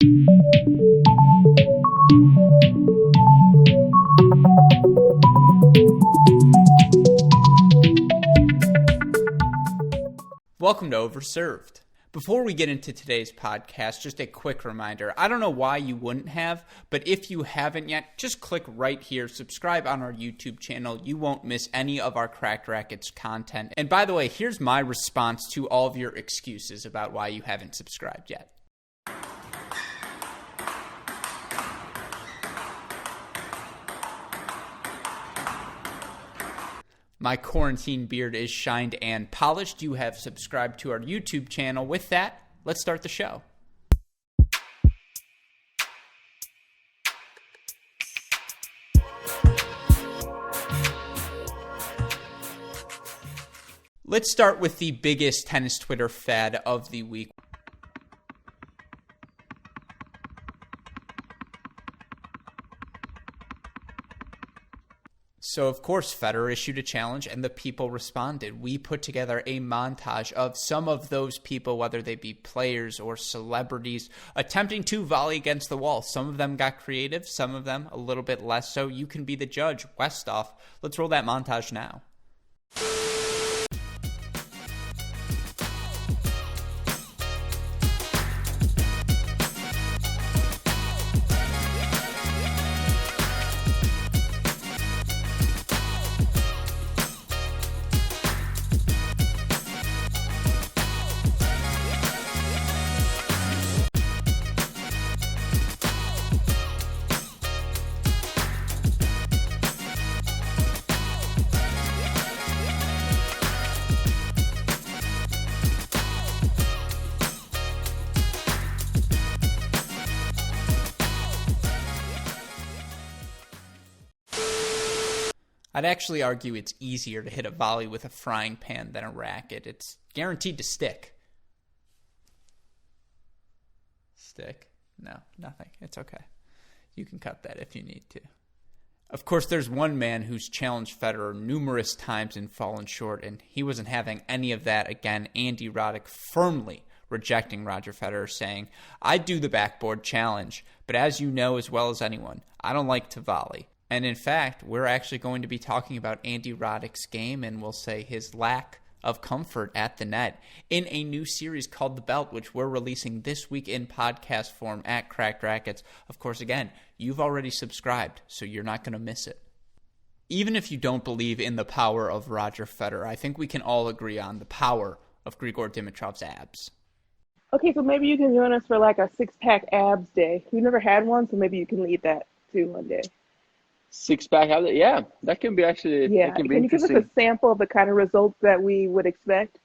Welcome to Overserved. Before we get into today's podcast, just a quick reminder. I don't know why you wouldn't have, but if you haven't yet, just click right here, subscribe on our YouTube channel. You won't miss any of our Cracked Racquets content. And by the way, here's my response to all of your excuses about why you haven't subscribed yet. My quarantine beard is shined and polished. You have subscribed to our YouTube channel. With that, let's start the show. Let's start with the biggest tennis Twitter fad of the week. So, of course, Federer issued a challenge and the people responded. We put together a montage of some of those people, whether they be players or celebrities, attempting to volley against the wall. Some of them got creative, some of them a little bit less so. You can be the judge. Westhoff, let's roll that montage now. I'd actually argue it's easier to hit a volley with a frying pan than a racket. It's guaranteed to stick. Stick? No, nothing. It's okay. You can cut that if you need to. Of course, there's one man who's challenged Federer numerous times and fallen short, and he wasn't having any of that. Again, Andy Roddick firmly rejecting Roger Federer, saying, "I do the backboard challenge, but as you know as well as anyone, I don't like to volley." And in fact, we're actually going to be talking about Andy Roddick's game, and we'll say his lack of comfort at the net in a new series called The Belt, which we're releasing this week in podcast form at Cracked Racquets. Of course, again, you've already subscribed, so you're not going to miss it. Even if you don't believe in the power of Roger Federer, I think we can all agree on the power of Grigor Dimitrov's abs. Okay, so maybe you can join us for like a six-pack abs day. We've never had one, so maybe you can lead that too one day. Six-pack, yeah, that can be actually. Yeah, can you give us a sample of the kind of results that we would expect?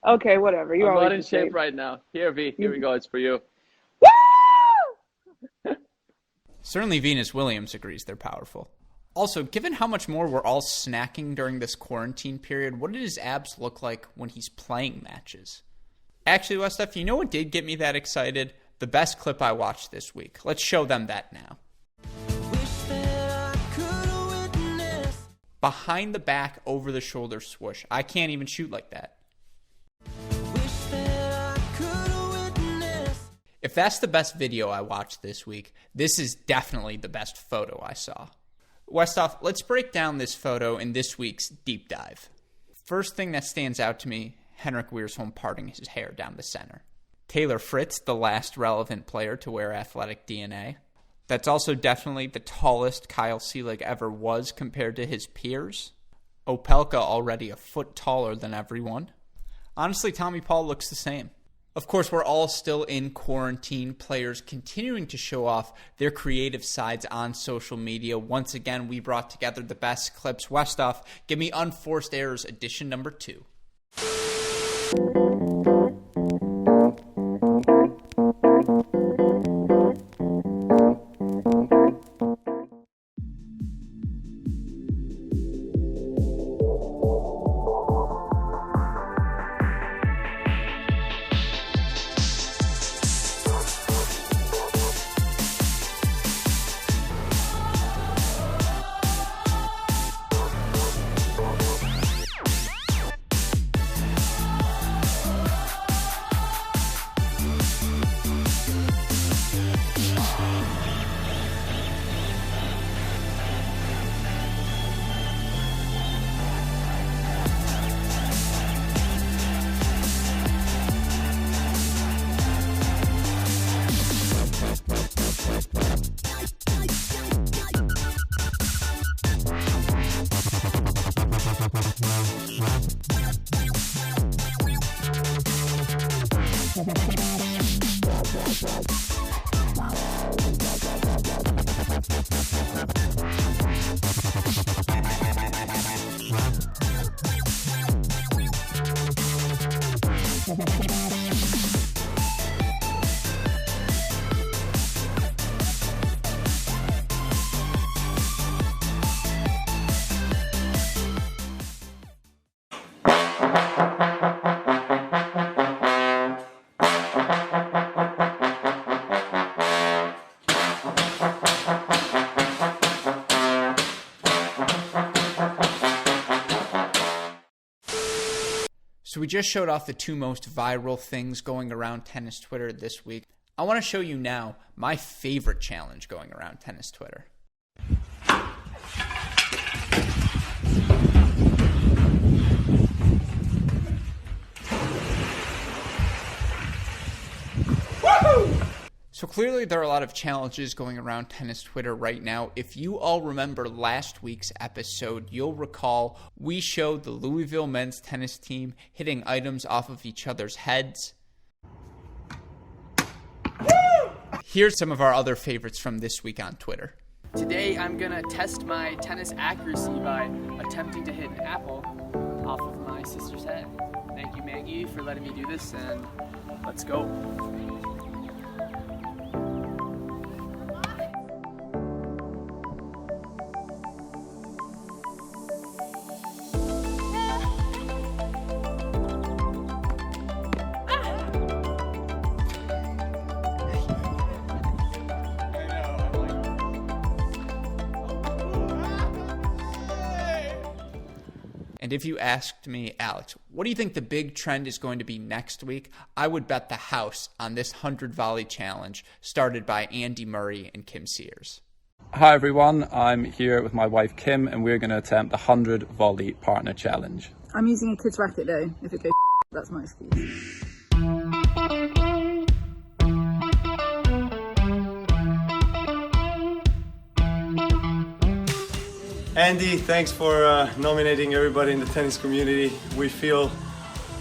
Okay, whatever. I'm not in shape right now. Here, V, here we go. It's for you. Woo! Certainly Venus Williams agrees they're powerful. Also, given how much more we're all snacking during this quarantine period, what did his abs look like when he's playing matches? Actually, Westhoff, you know what did get me that excited? The best clip I watched this week. Let's show them that now. Behind the back, over the shoulder swoosh. I can't even shoot like that. If that's the best video I watched this week, this is definitely the best photo I saw. Westhoff, let's break down this photo in this week's deep dive. First thing that stands out to me, Henrik Wiersholm parting his hair down the center. Taylor Fritz, the last relevant player to wear athletic DNA. That's also definitely the tallest Kyle Seelig ever was compared to his peers. Opelka already a foot taller than everyone. Honestly, Tommy Paul looks the same. Of course, we're all still in quarantine. Players continuing to show off their creative sides on social media. Once again, we brought together the best clips. Westhoff, give me Unforced Errors edition number 2. So we just showed off the 2 most viral things going around tennis Twitter this week. I want to show you now my favorite challenge going around tennis Twitter. So clearly there are a lot of challenges going around tennis Twitter right now. If you all remember last week's episode, you'll recall we showed the Louisville men's tennis team hitting items off of each other's heads. Here's some of our other favorites from this week on Twitter. Today I'm gonna test my tennis accuracy by attempting to hit an apple off of my sister's head. Thank you, Maggie, for letting me do this, and let's go. And if you asked me, Alex, what do you think the big trend is going to be next week? I would bet the house on this 100 volley challenge started by Andy Murray and Kim Sears. Hi everyone, I'm here with my wife Kim and we're going to attempt the 100 volley partner challenge. I'm using a kid's racket though. If it goes, that's my excuse. Andy, thanks for nominating everybody in the tennis community. We feel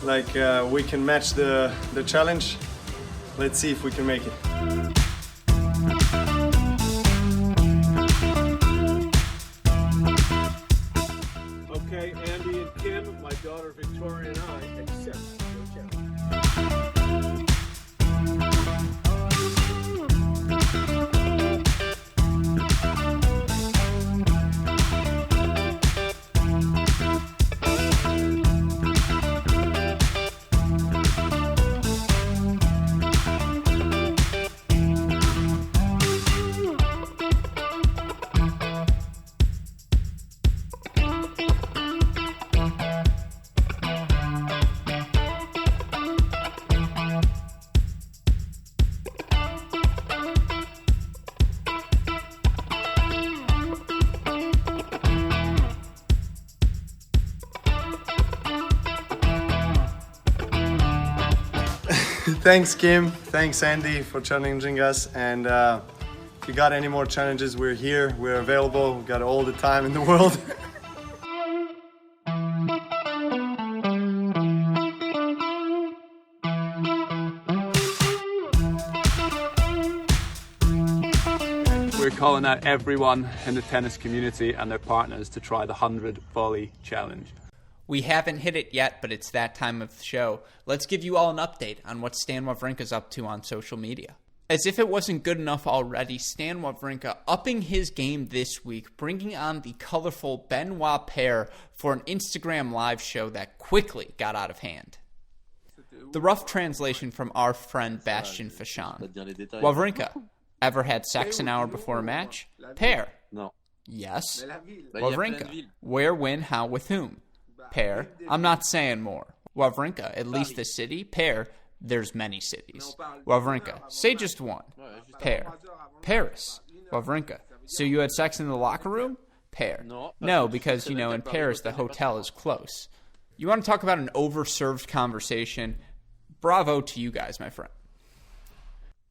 like we can match the challenge. Let's see if we can make it. Okay, Andy and Kim, my daughter Victoria and I accept your challenge. Thanks, Kim. Thanks, Andy, for challenging us. And if you got any more challenges, we're here. We're available. We've got all the time in the world. We're calling out everyone in the tennis community and their partners to try the 100 volley challenge. We haven't hit it yet, but it's that time of the show. Let's give you all an update on what Stan Wawrinka's up to on social media. As if it wasn't good enough already, Stan Wawrinka upping his game this week, bringing on the colorful Benoit pair for an Instagram live show that quickly got out of hand. The rough translation from our friend Bastian Fashan. Wawrinka, ever had sex an hour before a match? Pair. No. Yes. Wawrinka, where, when, how, with whom? Pair. I'm not saying more. Wawrinka, at least a city? Pair. There's many cities. Wawrinka, say just one. Pair. Paris. Wawrinka, so you had sex in the locker room? Pair. No, because, in Paris the hotel is close. You want to talk about an overserved conversation? Bravo to you guys, my friend.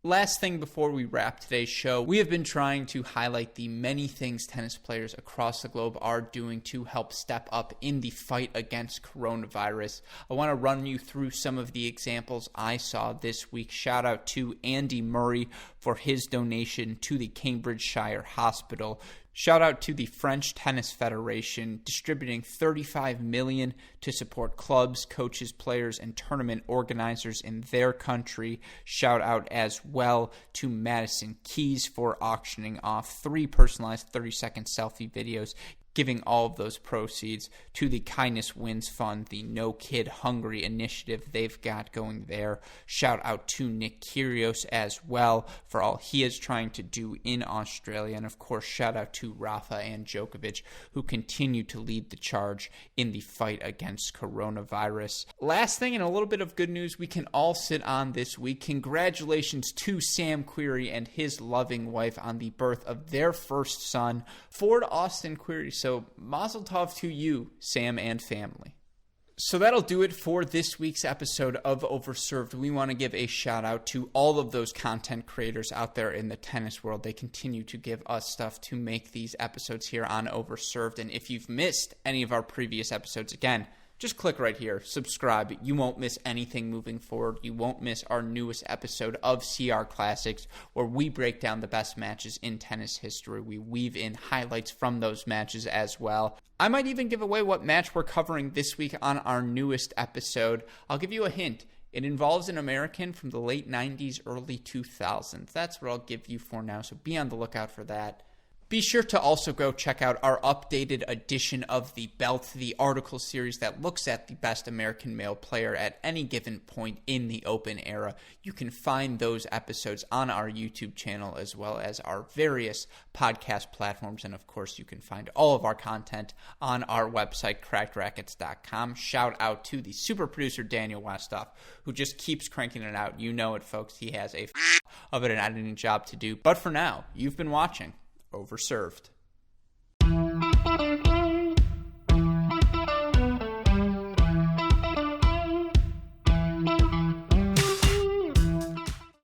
Last thing before we wrap today's show, we have been trying to highlight the many things tennis players across the globe are doing to help step up in the fight against coronavirus. I want to run you through some of the examples I saw this week. Shout out to Andy Murray for his donation to the Cambridgeshire Hospital. Shout out to the French Tennis Federation, distributing $35 million to support clubs, coaches, players, and tournament organizers in their country. Shout out as well to Madison Keys for auctioning off 3 personalized 30-second selfie videos, giving all of those proceeds to the Kindness Wins Fund, the No Kid Hungry initiative they've got going there. Shout out to Nick Kyrgios as well for all he is trying to do in Australia. And of course, shout out to Rafa and Djokovic, who continue to lead the charge in the fight against against coronavirus. Last thing, and a little bit of good news we can all sit on this week. Congratulations to Sam Querrey and his loving wife on the birth of their first son, Ford Austin Querrey. So mazel tov to you, Sam and family. So that'll do it for this week's episode of Overserved. We want to give a shout out to all of those content creators out there in the tennis world. They continue to give us stuff to make these episodes here on Overserved. And if you've missed any of our previous episodes, again, just click right here, subscribe. You won't miss anything moving forward. You won't miss our newest episode of CR Classics, where we break down the best matches in tennis history. We weave in highlights from those matches as well. I might even give away what match we're covering this week on our newest episode. I'll give you a hint. It involves an American from the late 90s, early 2000s. That's what I'll give you for now, so be on the lookout for that. Be sure to also go check out our updated edition of The Belt, the article series that looks at the best American male player at any given point in the Open era. You can find those episodes on our YouTube channel as well as our various podcast platforms. And of course, you can find all of our content on our website, crackedrackets.com. Shout out to the super producer, Daniel Westoff, who just keeps cranking it out. You know it, folks. He has of an editing job to do. But for now, you've been watching Overserved.